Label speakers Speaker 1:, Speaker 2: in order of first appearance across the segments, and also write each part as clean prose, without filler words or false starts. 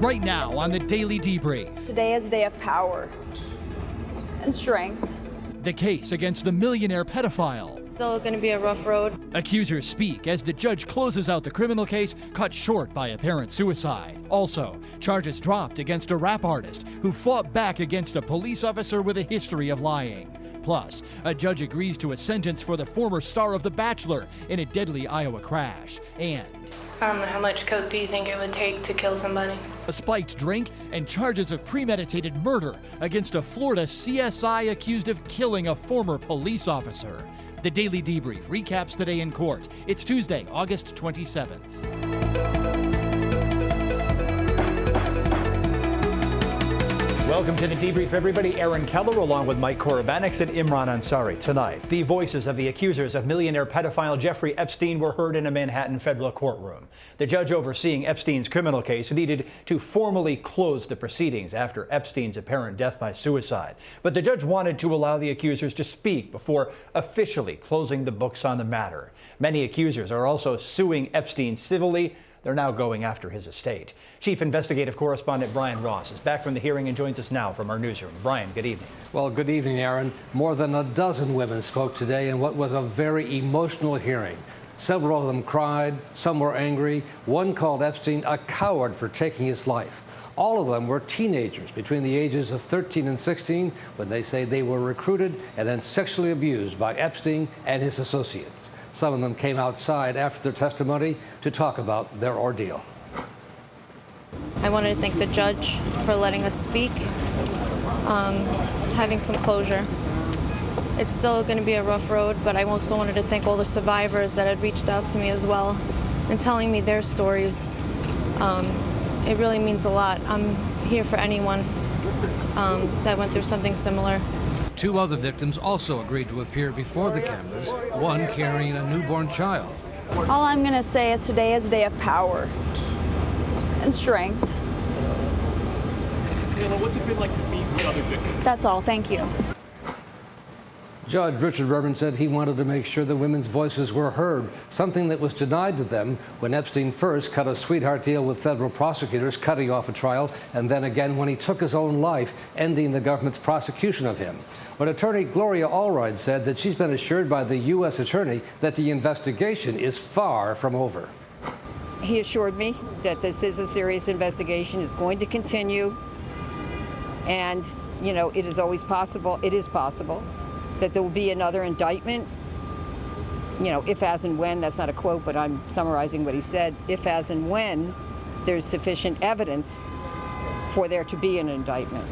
Speaker 1: Right now on the Daily Debrief.
Speaker 2: Today is a day of power and strength.
Speaker 1: The case against the millionaire pedophile.
Speaker 3: Still going to be a rough road.
Speaker 1: Accusers speak as the judge closes out the criminal case cut short by apparent suicide. Also, charges dropped against a rap artist who fought back against a police officer with a history of lying. Plus, a judge agrees to a sentence for the former star of The Bachelor in a deadly Iowa crash. And
Speaker 4: how much coke do you think it would take to kill somebody?
Speaker 1: a spiked drink and charges of premeditated murder against a Florida CSI accused of killing a former police officer. The Daily Debrief recaps the day in court. It's Tuesday, August 27th.
Speaker 5: Welcome to the Debrief, everybody. Aaron Keller along with Mike Korobanix and Imran Ansari. Tonight, the voices of the accusers of millionaire pedophile Jeffrey Epstein were heard in a Manhattan federal courtroom. The judge overseeing Epstein's criminal case needed to formally close the proceedings after Epstein's apparent death by suicide. But the judge wanted to allow the accusers to speak before officially closing the books on the matter. Many accusers are also suing Epstein civilly. They're now going after his estate. Chief Investigative Correspondent Brian Ross is back from the hearing and joins us now from our newsroom. Brian, good evening.
Speaker 6: Well, good evening, Aaron. More than a dozen women spoke today in what was a very emotional hearing. Several of them cried, some were angry. One called Epstein a coward for taking his life. All of them were teenagers between the ages of 13 and 16 when they say they were recruited and then sexually abused by Epstein and his associates. Some of them came outside after their testimony to talk about their ordeal.
Speaker 3: I wanted to thank the judge for letting us speak, having some closure. It's still going to be a rough road, but I also wanted to thank all the survivors that had reached out to me as well and telling me their stories. It really means a lot. I'm here for anyone that went through something similar.
Speaker 7: Two other victims also agreed to appear before the cameras, one carrying a newborn child.
Speaker 2: All I'm going to say is today is a day of power and strength.
Speaker 8: Taylor, what's it been like to meet the other victims?
Speaker 2: That's all. Thank you.
Speaker 6: Judge Richard Berman said he wanted to make sure the women's voices were heard, something that was denied to them when Epstein first cut a sweetheart deal with federal prosecutors, cutting off a trial, and then again when he took his own life, ending the government's prosecution of him. But attorney Gloria Allred said that she's been assured by the U.S. attorney that the investigation is far from over.
Speaker 9: He assured me that this is a serious investigation. It's going to continue. And, you know, it is always possible, it is possible, that there will be another indictment. You know, if, as, and when, that's not a quote, but I'm summarizing what he said, if, as, and when there's sufficient evidence for there to be an indictment.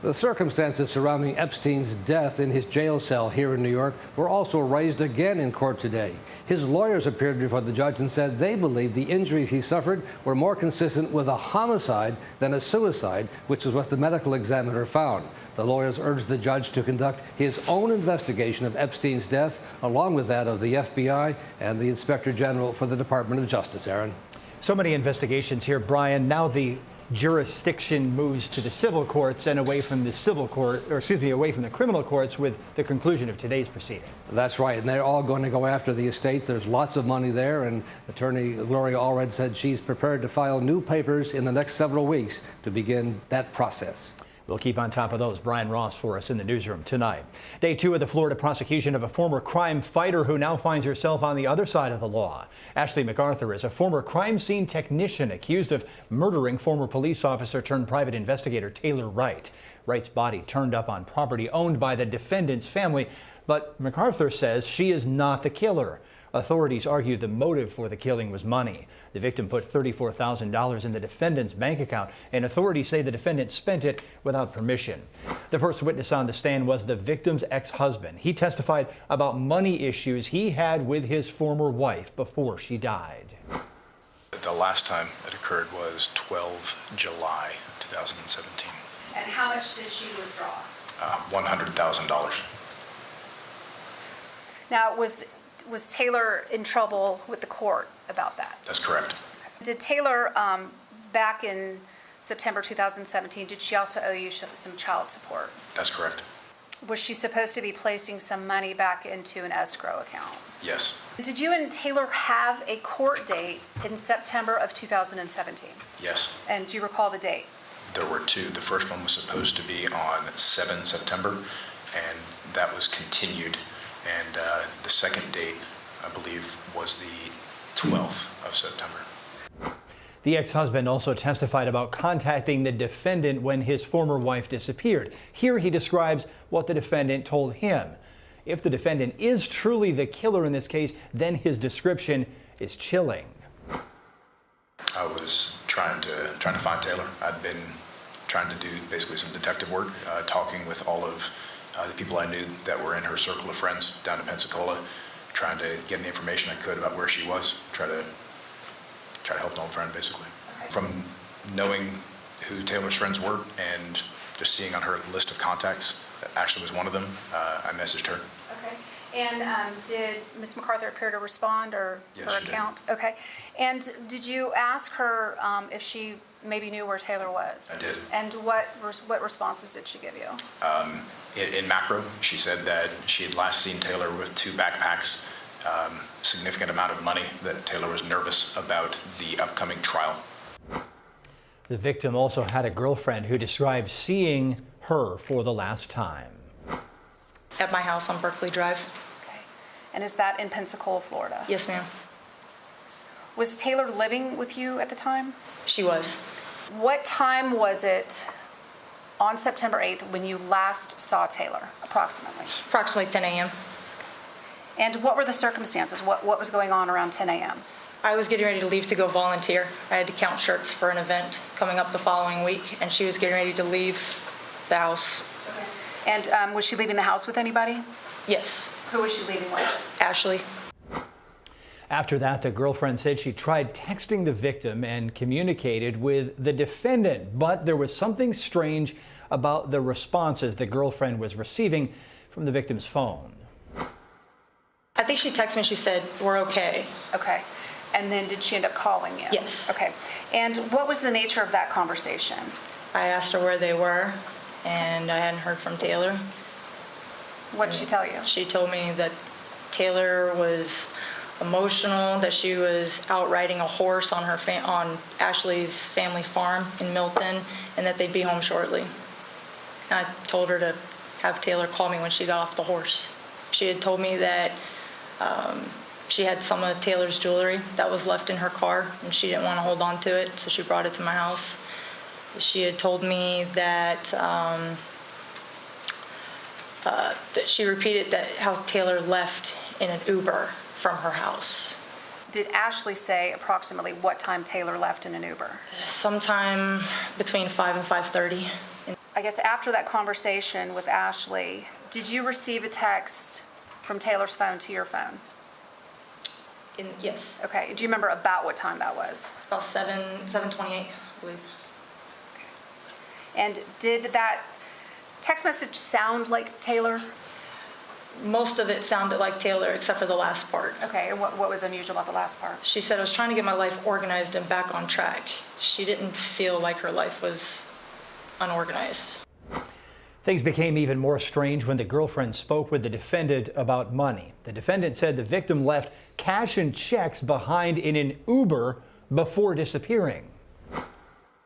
Speaker 6: The circumstances surrounding Epstein's death in his jail cell here in New York were also raised again in court today. His lawyers appeared before the judge and said they believed the injuries he suffered were more consistent with a homicide than a suicide, which is what the medical examiner found. The lawyers urged the judge to conduct his own investigation of Epstein's death, along with that of the FBI and the Inspector General for the Department of Justice. Aaron.
Speaker 5: So many investigations here, Brian. Now the jurisdiction moves to the civil courts and away from the away from the criminal courts with the conclusion of today's proceeding.
Speaker 6: That's right, and they're all going to go after the estate. There's lots of money there, and attorney Gloria Allred said she's prepared to file new papers in the next several weeks to begin that process.
Speaker 5: We'll keep on top of those. Brian Ross for us in the newsroom tonight. Day 2 of the Florida prosecution of a former crime fighter who now finds herself on the other side of the law. Ashley McArthur is a former crime scene technician accused of murdering former police officer turned private investigator Taylor Wright. Wright's body turned up on property owned by the defendant's family, but McArthur says she is not the killer. Authorities argue the motive for the killing was money. The victim put $34,000 in the defendant's bank account, and authorities say the defendant spent it without permission. The first witness on the stand was the victim's ex-husband. He testified about money issues he had with his former wife before she died.
Speaker 10: The last time it occurred was 12 July 2017.
Speaker 11: And how much did she withdraw?
Speaker 10: $100,000.
Speaker 11: Now, was Taylor in trouble with the court about that?
Speaker 10: That's correct.
Speaker 11: Did Taylor, back in September 2017, did she also owe you some child support?
Speaker 10: That's correct.
Speaker 11: was she supposed to be placing some money back into an escrow account?
Speaker 10: Yes.
Speaker 11: Did you and Taylor have a court date in September of 2017?
Speaker 10: Yes.
Speaker 11: And do you recall the date?
Speaker 10: There were two. The first one was supposed to be on 7 September, and that was continued. And the second date, I believe, was the 12th of September.
Speaker 5: The ex-husband also testified about contacting the defendant when his former wife disappeared. Here he describes what the defendant told him. If the defendant is truly the killer in this case, then his description is chilling.
Speaker 10: I was trying to find Taylor. I'd been trying to do basically some detective work, talking with all of the people I knew that were in her circle of friends down in Pensacola, trying to get any information I could about where she was, try to help an old friend, basically. From knowing who Taylor's friends were and just seeing on her list of contacts that Ashley was one of them, I messaged her.
Speaker 11: Okay. And did Ms. McArthur appear to respond, or
Speaker 10: Yes,
Speaker 11: her
Speaker 10: she
Speaker 11: account? Did. Okay. And did you ask her if she maybe knew where Taylor was?
Speaker 10: I did.
Speaker 11: And what responses did she give you?
Speaker 10: In macro, she said that she had last seen Taylor with 2 backpacks, significant amount of money, that Taylor was nervous about the upcoming trial.
Speaker 5: The victim also had a girlfriend who described seeing her for the last time.
Speaker 12: At my house on Berkeley Drive.
Speaker 11: Okay. And is that in Pensacola, Florida?
Speaker 12: Yes, ma'am.
Speaker 11: Was Taylor living with you at the time?
Speaker 12: She was.
Speaker 11: What time was it on September 8th when you last saw Taylor, approximately?
Speaker 12: Approximately 10 a.m.
Speaker 11: And what were the circumstances? What was going on around 10 a.m.?
Speaker 12: I was getting ready to leave to go volunteer. I had to count shirts for an event coming up the following week, and she was getting ready to leave the house.
Speaker 11: Okay. And was she leaving the house with anybody?
Speaker 12: Yes.
Speaker 11: Who was she leaving with?
Speaker 12: Ashley.
Speaker 5: After that, the girlfriend said she tried texting the victim and communicated with the defendant, but there was something strange about the responses the girlfriend was receiving from the victim's phone.
Speaker 12: I think she texted me, she said, "We're okay."
Speaker 11: Okay. And then did she end up calling you?
Speaker 12: Yes.
Speaker 11: Okay. And what was the nature of that conversation?
Speaker 12: I asked her where they were, and I hadn't heard from Taylor.
Speaker 11: What did she tell you?
Speaker 12: She told me that Taylor was emotional, that she was out riding a horse on on Ashley's family farm in Milton, and that they'd be home shortly. And I told her to have Taylor call me when she got off the horse. She had told me that she had some of Taylor's jewelry that was left in her car, and she didn't want to hold on to it, so she brought it to my house. She had told me that that she repeated that how Taylor left in an Uber from her house.
Speaker 11: Did Ashley say approximately what time Taylor left in an Uber?
Speaker 12: Sometime between 5 and 5:30.
Speaker 11: I guess after that conversation with Ashley, did you receive a text from Taylor's phone to your phone?
Speaker 12: Yes.
Speaker 11: Okay. Do you remember about what time that was?
Speaker 12: About 7:28, I believe.
Speaker 11: Okay. And did that text message sound like Taylor?
Speaker 12: Most of it sounded like Taylor, except for the last part.
Speaker 11: Okay. And what was unusual about the last part?
Speaker 12: She said, "I was trying to get my life organized and back on track." She didn't feel like her life was unorganized.
Speaker 5: Things became even more strange when the girlfriend spoke with the defendant about money. The defendant said the victim left cash and checks behind in an Uber before disappearing.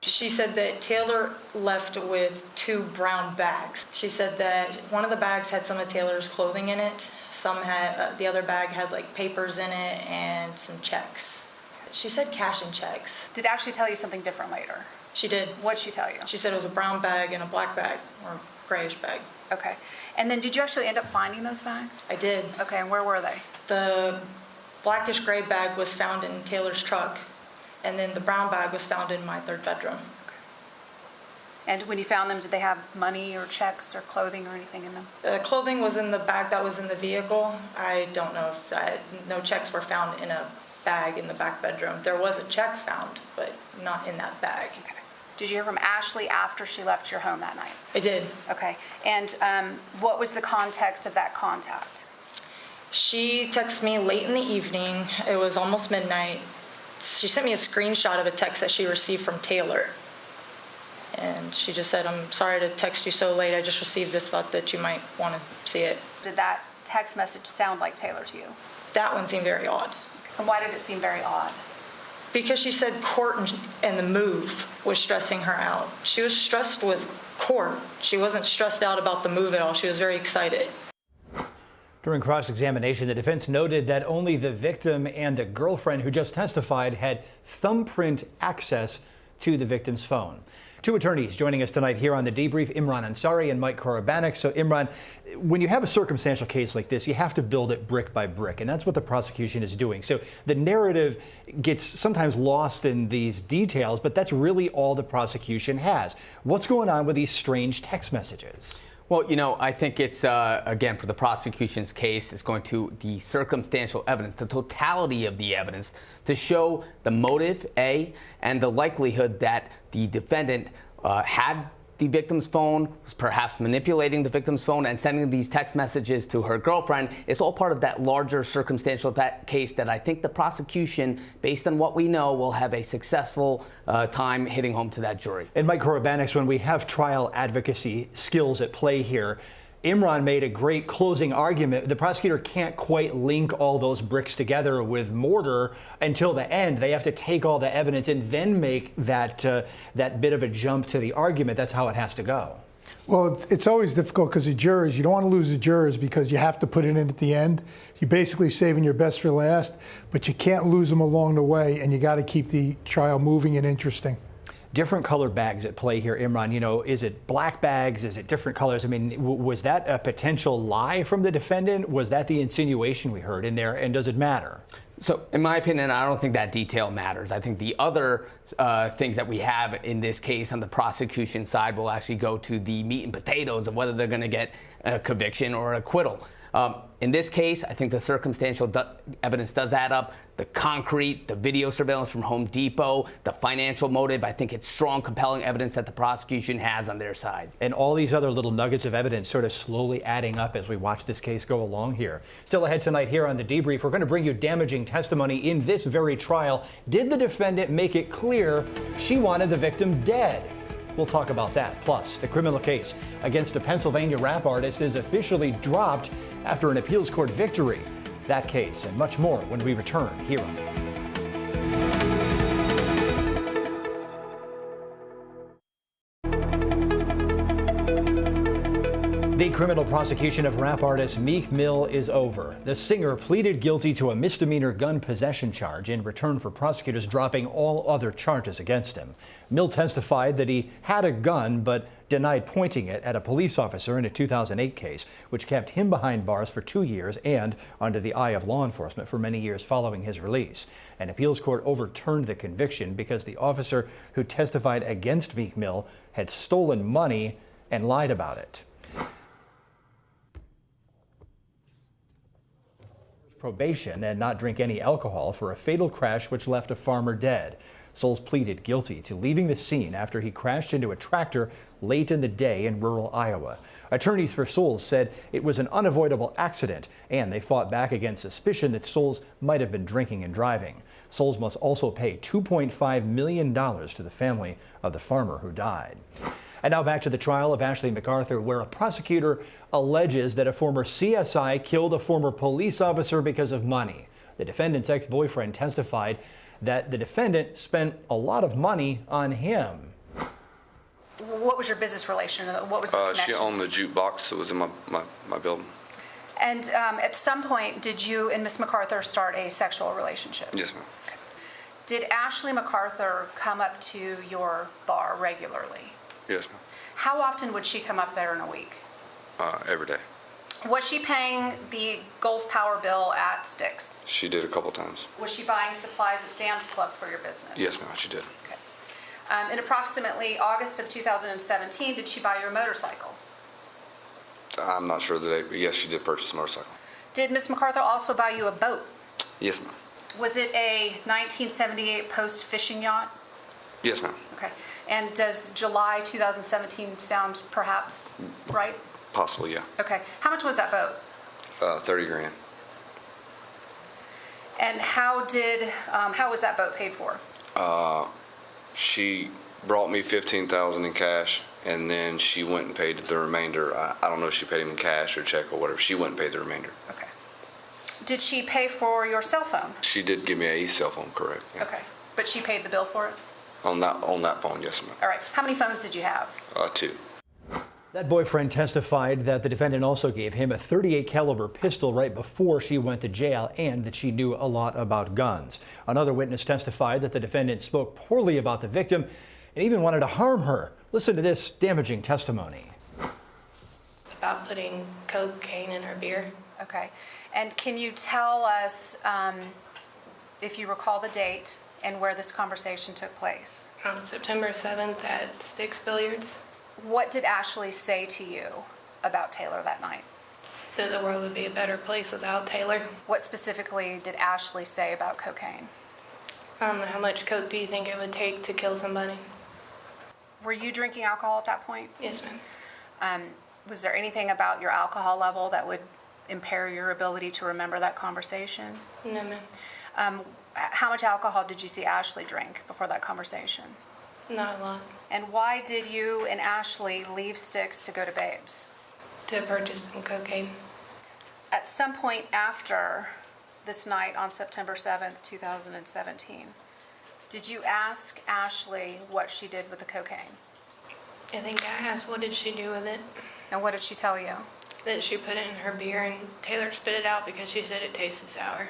Speaker 12: She said that Taylor left with 2 brown bags. She said that one of the bags had some of Taylor's clothing in it. Some had, the other bag had like papers in it and some checks. She said cash and checks.
Speaker 11: Did Ashley tell you something different later?
Speaker 12: She did.
Speaker 11: What'd she tell you?
Speaker 12: She said it was a brown bag and a black bag, or grayish bag.
Speaker 11: Okay. And then did you actually end up finding those bags?
Speaker 12: I did.
Speaker 11: Okay, and where were they?
Speaker 12: The blackish gray bag was found in Taylor's truck, and then the brown bag was found in my 3rd bedroom.
Speaker 11: Okay. And when you found them, did they have money or checks or clothing or anything in them?
Speaker 12: Clothing was in the bag that was in the vehicle. I don't know if no checks were found in a bag in the back bedroom. There was a check found, but not in that bag.
Speaker 11: Okay. Did you hear from Ashley after she left your home that night?
Speaker 12: I did.
Speaker 11: Okay. And what was the context of that contact?
Speaker 12: She texted me late in the evening. It was almost midnight. She sent me a screenshot of a text that she received from Taylor. And she just said, I'm sorry to text you so late. I just received this, thought that you might want to see it.
Speaker 11: Did that text message sound like Taylor to you?
Speaker 12: That one seemed very odd.
Speaker 11: And why did it seem very odd?
Speaker 12: Because she said court and the move was stressing her out. She was stressed with court. She wasn't stressed out about the move at all. She was very excited.
Speaker 5: During cross-examination, the defense noted that only the victim and the girlfriend who just testified had thumbprint access to the victim's phone. Two attorneys joining us tonight here on the Debrief, Imran Ansari and Mike Korobanek. So Imran, when you have a circumstantial case like this, you have to build it brick by brick, and that's what the prosecution is doing. So the narrative gets sometimes lost in these details, but that's really all the prosecution has. What's going on with these strange text messages?
Speaker 13: Well, you know, I think it's, again, for the prosecution's case, it's going to the circumstantial evidence, the totality of the evidence to show the motive, A, and the likelihood that the defendant had the victim's phone, was perhaps manipulating the victim's phone and sending these text messages to her girlfriend. It's all part of that larger circumstantial case that I think the prosecution, based on what we know, will have a successful time hitting home to that jury.
Speaker 5: And Mike Korobanek, when we have trial advocacy skills at play here, Imran made a great closing argument. The prosecutor can't quite link all those bricks together with mortar until the end. They have to take all the evidence and then make that bit of a jump to the argument. That's how it has to go.
Speaker 14: Well, it's always difficult because the jurors, you don't want to lose the jurors because you have to put it in at the end. You're basically saving your best for last, but you can't lose them along the way, and you got to keep the trial moving and interesting.
Speaker 5: Different color bags at play here, Imran. You know, is it black bags? Is it different colors? I mean, was that a potential lie from the defendant? Was that the insinuation we heard in there? And does it matter?
Speaker 13: So, in my opinion, I don't think that detail matters. I think the other things that we have in this case on the prosecution side will actually go to the meat and potatoes of whether they're going to get a conviction or acquittal. In this case, I think the circumstantial evidence does add up. The concrete, the video surveillance from Home Depot, the financial motive, I think it's strong, compelling evidence that the prosecution has on their side.
Speaker 5: And all these other little nuggets of evidence sort of slowly adding up as we watch this case go along here. Still ahead tonight here on The Debrief, we're going to bring you damaging testimony in this very trial. Did the defendant make it clear she wanted the victim dead? We'll talk about that. Plus, the criminal case against a Pennsylvania rap artist is officially dropped after an appeals court victory. That case and much more when we return here on The criminal prosecution of rap artist Meek Mill is over. The singer pleaded guilty to a misdemeanor gun possession charge in return for prosecutors dropping all other charges against him. Mill testified that he had a gun but denied pointing it at a police officer in a 2008 case, which kept him behind bars for 2 years and under the eye of law enforcement for many years following his release. An appeals court overturned the conviction because the officer who testified against Meek Mill had stolen money and lied about it. Probation and not drink any alcohol for a fatal crash which left a farmer dead. Souls pleaded guilty to leaving the scene after he crashed into a tractor late in the day in rural Iowa. Attorneys for Souls said it was an unavoidable accident, and they fought back against suspicion that Souls might have been drinking and driving. Souls must also pay $2.5 million to the family of the farmer who died. And now back to the trial of Ashley McArthur, where a prosecutor alleges that a former CSI killed a former police officer because of money. The defendant's ex-boyfriend testified that the defendant spent a lot of money on him.
Speaker 11: What was your business relation? What was the connection?
Speaker 15: She owned the jukebox that was in my building.
Speaker 11: And at some point, did you and Miss McArthur start a sexual relationship?
Speaker 15: Yes, ma'am.
Speaker 11: Okay. Did Ashley McArthur come up to your bar regularly?
Speaker 15: Yes, ma'am.
Speaker 11: How often would she come up there in a week?
Speaker 15: Every day.
Speaker 11: Was she paying the Gulf Power bill at Styx?
Speaker 15: She did a couple times.
Speaker 11: Was she buying supplies at Sam's Club for your business?
Speaker 15: Yes, ma'am, she did.
Speaker 11: Okay. In approximately August of 2017, did she buy you a motorcycle?
Speaker 15: I'm not sure the date, but yes, she did purchase a motorcycle.
Speaker 11: Did Miss McArthur also buy you a boat?
Speaker 15: Yes, ma'am.
Speaker 11: Was it a 1978 Post fishing yacht?
Speaker 15: Yes, ma'am.
Speaker 11: Okay. And does July 2017 sound perhaps right?
Speaker 15: Possibly, yeah.
Speaker 11: Okay. How much was that boat?
Speaker 15: 30 grand.
Speaker 11: And how was that boat paid for?
Speaker 15: She brought me $15,000 in cash, and then she went and paid the remainder. I don't know if she paid him in cash or check or whatever. She went and paid the remainder.
Speaker 11: Okay. Did she pay for your cell phone?
Speaker 15: She did give me a cell phone, correct? Yeah.
Speaker 11: Okay. But she paid the bill for it?
Speaker 15: On that phone, yes, ma'am.
Speaker 11: All right. How many phones did you have?
Speaker 15: 2.
Speaker 5: That boyfriend testified that the defendant also gave him a .38 caliber pistol right before she went to jail and that she knew a lot about guns. Another witness testified that the defendant spoke poorly about the victim and even wanted to harm her. Listen to this damaging testimony.
Speaker 4: About putting cocaine in her beer.
Speaker 11: Okay. And can you tell us if you recall the date and where this conversation took place?
Speaker 4: September 7th at Sticks Billiards.
Speaker 11: What did Ashley say to you about Taylor that night?
Speaker 4: That the world would be a better place without Taylor.
Speaker 11: What specifically did Ashley say about cocaine?
Speaker 4: How much coke do you think it would take to kill somebody?
Speaker 11: Were you drinking alcohol at that point?
Speaker 4: Yes, ma'am.
Speaker 11: Was there anything about your alcohol level that would impair your ability to remember that conversation?
Speaker 4: No, ma'am.
Speaker 11: How much alcohol did you see Ashley drink before that conversation?
Speaker 4: Not a lot.
Speaker 11: And why did you and Ashley leave Sticks to go to Babes?
Speaker 4: To purchase some cocaine.
Speaker 11: At some point after this night on September 7th, 2017, did you ask Ashley what she did with the cocaine?
Speaker 4: I think I asked, what did she do with it?
Speaker 11: And what did she tell you?
Speaker 4: That she put it in her beer and Taylor spit it out because she said it tasted sour.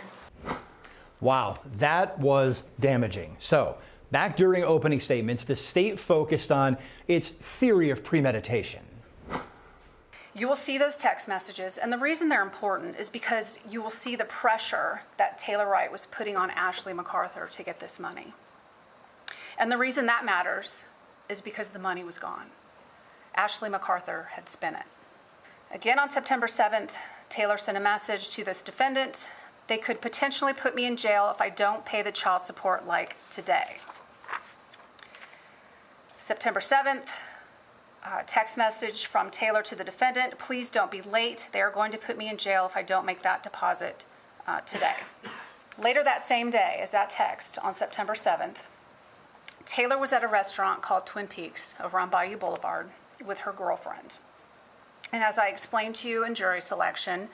Speaker 5: Wow, that was damaging. So, back during opening statements, the state focused on its theory of premeditation.
Speaker 11: You will see those text messages, and the reason they're important is because you will see the pressure that Taylor Wright was putting on Ashley McArthur to get this money. And the reason that matters is because the money was gone. Ashley McArthur had spent it. Again, on September 7th, Taylor sent a message to this defendant. They could potentially put me in jail if I don't pay the child support like today. September 7th, text message from Taylor to the defendant. Please don't be late. They are going to put me in jail if I don't make that deposit today. Later that same day as that text on September 7th, Taylor was at a restaurant called Twin Peaks over on Bayou Boulevard with her girlfriend. And as I explained to you in jury selection,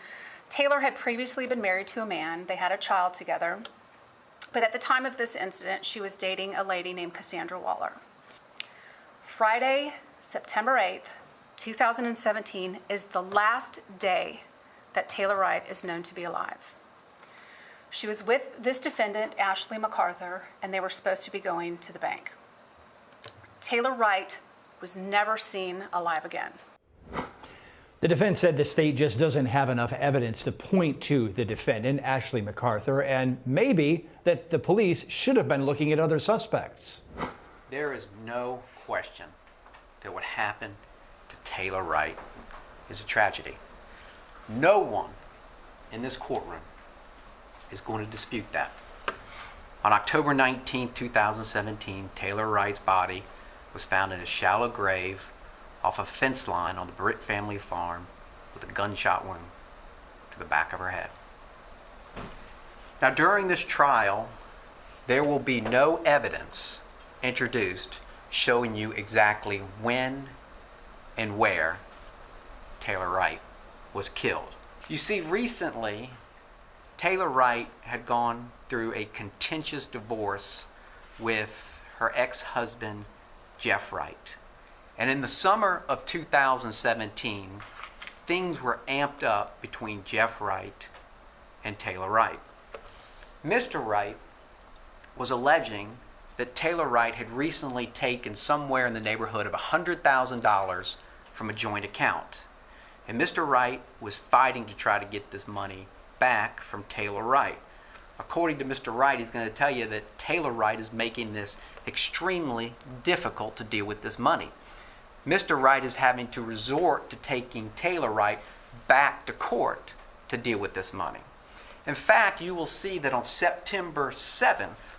Speaker 11: Taylor had previously been married to a man. They had a child together. But at the time of this incident, she was dating a lady named Cassandra Waller. Friday, September 8th, 2017 is the last day that Taylor Wright is known to be alive. She was with this defendant, Ashley McArthur, and they were supposed to be going to the bank. Taylor Wright was never seen alive again.
Speaker 5: The defense said the state just doesn't have enough evidence to point to the defendant, Ashley McArthur, and maybe that the police should have been looking at other suspects.
Speaker 16: There is no question that what happened to Taylor Wright is a tragedy. No one in this courtroom is going to dispute that. On October 19, 2017, Taylor Wright's body was found in a shallow grave off a fence line on the Britt family farm with a gunshot wound to the back of her head. Now, during this trial, there will be no evidence introduced showing you exactly when and where Taylor Wright was killed. You see, recently, Taylor Wright had gone through a contentious divorce with her ex-husband, Jeff Wright. And in the summer of 2017, things were amped up between Jeff Wright and Taylor Wright. Mr. Wright was alleging that Taylor Wright had recently taken somewhere in the neighborhood of $100,000 from a joint account. And Mr. Wright was fighting to try to get this money back from Taylor Wright. According to Mr. Wright, he's going to tell you that Taylor Wright is making this extremely difficult to deal with this money. Mr. Wright is having to resort to taking Taylor Wright back to court to deal with this money. In fact, you will see that on September 7th,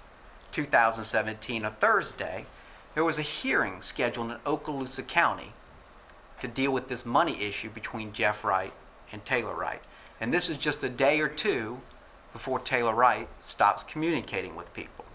Speaker 16: 2017, a Thursday, there was a hearing scheduled in Okaloosa County to deal with this money issue between Jeff Wright and Taylor Wright. And this is just a day or two before Taylor Wright stops communicating with people.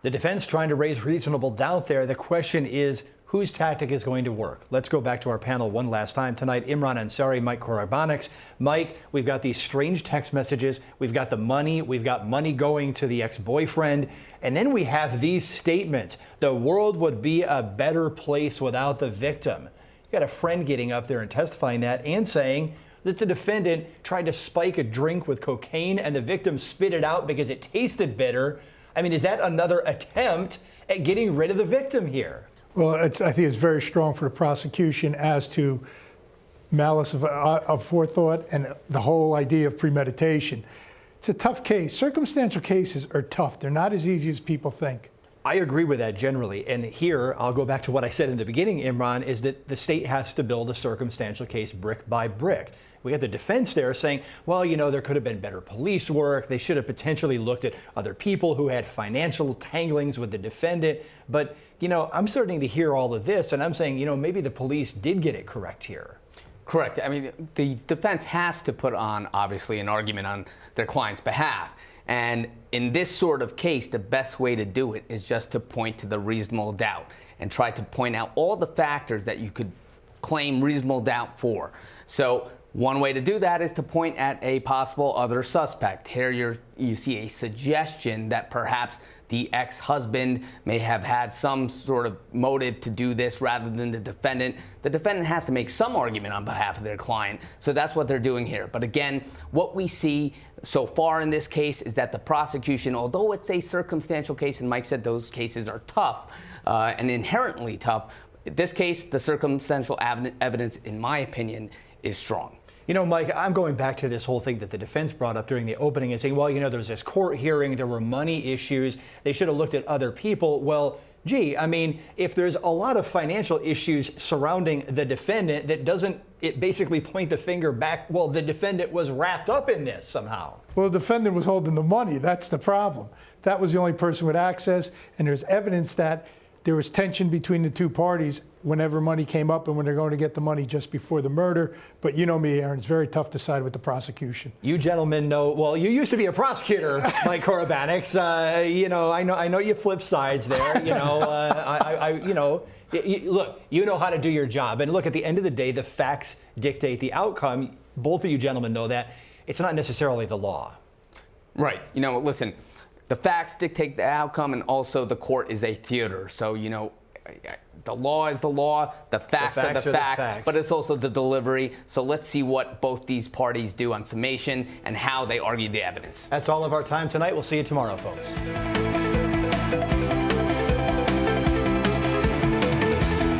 Speaker 5: The defense trying to raise reasonable doubt there. The question is, whose tactic is going to work? Let's go back to our panel one last time tonight. Imran Ansari, Mike Korobanics. Mike, we've got these strange text messages. We've got the money. We've got money going to the ex-boyfriend. And then we have these statements. The world would be a better place without the victim. You got a friend getting up there and testifying that and saying that the defendant tried to spike a drink with cocaine and the victim spit it out because it tasted bitter. I mean, is that another attempt at getting rid of the victim here?
Speaker 14: Well, I think it's very strong for the prosecution as to malice of forethought and the whole idea of premeditation. It's a tough case. Circumstantial cases are tough. They're not as easy as people think.
Speaker 5: I agree with that generally. And here, I'll go back to what I said in the beginning, Imran, is that the state has to build a circumstantial case brick by brick. We got the defense there saying, well, you know, there could have been better police work. They should have potentially looked at other people who had financial tanglings with the defendant. But, you know, I'm starting to hear all of this, and I'm saying, you know, maybe the police did get it correct here.
Speaker 13: Correct. I mean, the defense has to put on, obviously, an argument on their client's behalf. And in this sort of case, the best way to do it is just to point to the reasonable doubt and try to point out all the factors that you could claim reasonable doubt for. So one way to do that is to point at a possible other suspect. Here you see a suggestion that perhaps the ex-husband may have had some sort of motive to do this rather than the defendant. The defendant has to make some argument on behalf of their client, so that's what they're doing here. But again, what we see so far in this case is that the prosecution, although it's a circumstantial case, and Mike said those cases are tough and inherently tough, in this case, the circumstantial evidence, in my opinion, is strong.
Speaker 5: You know, Mike, I'm going back to this whole thing that the defense brought up during the opening and saying, well, you know, there was this court hearing, there were money issues, they should have looked at other people. Well, gee, I mean, if there's a lot of financial issues surrounding the defendant, that doesn't it basically point the finger back, well, the defendant was wrapped up in this somehow?
Speaker 14: Well, the defendant was holding the money. That's the problem. That was the only person with access, and there's evidence that there was tension between the two parties whenever money came up and when they're going to get the money just before the murder. But you know me, Aaron, it's very tough to side with the prosecution.
Speaker 5: You gentlemen know, well, you used to be a prosecutor, Mike Korobanics. You know, I know you flip sides there. You know, look, you know how to do your job. And look, at the end of the day, the facts dictate the outcome. Both of you gentlemen know that. It's not necessarily the law.
Speaker 13: Right. You know, listen, the facts dictate the outcome, and also the court is a theater. So, you know, the law is the law, the facts are the facts, but it's also the delivery. So let's see what both these parties do on summation and how they argue the evidence.
Speaker 5: That's all of our time tonight. We'll see you tomorrow, folks.